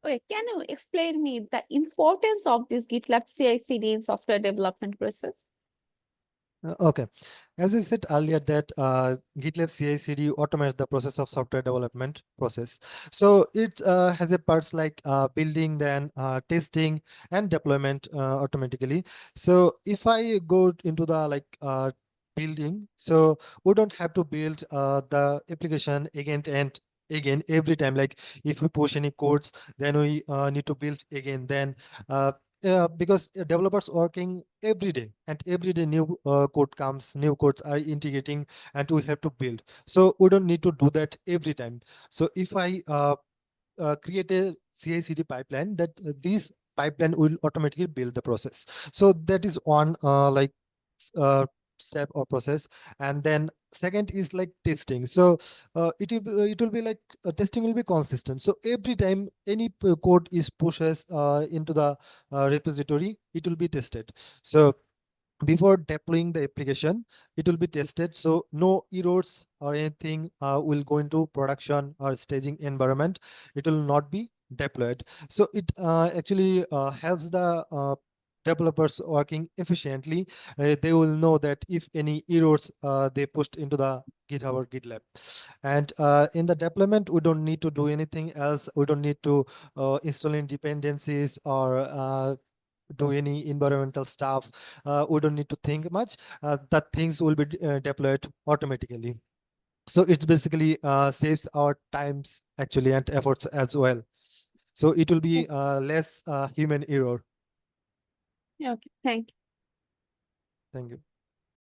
Okay, can you explain me the importance of this GitLab CI/CD in software development process? Okay, as I said earlier that GitLab CI/CD automates the process of software development process. So it has a parts like building, then testing and deployment automatically. So if I go into the building, so we don't have to build the application again and again every time. Like if we push any codes, then we need to build again. Then because developers working every day, and every day new code comes, new codes are integrating, and we have to build. So we don't need to do that every time. So if I create a CI/CD pipeline, that this pipeline will automatically build the process. So that is one uh, step or process. And then second is like testing. So it will be like testing will be consistent. So every time any code is pushes into the repository, it will be tested. So before deploying the application, it will be tested, so no errors or anything will go into production or staging environment. It will not be deployed. So it actually helps the developers working efficiently. They will know that if any errors they pushed into the GitHub or GitLab. And in the deployment, we don't need to do anything else. We don't need to install in dependencies or do any environmental stuff. We don't need to think much. That things will be deployed automatically. So it basically saves our times actually and efforts as well. So it will be less human error. Okay, thank you. Thank you.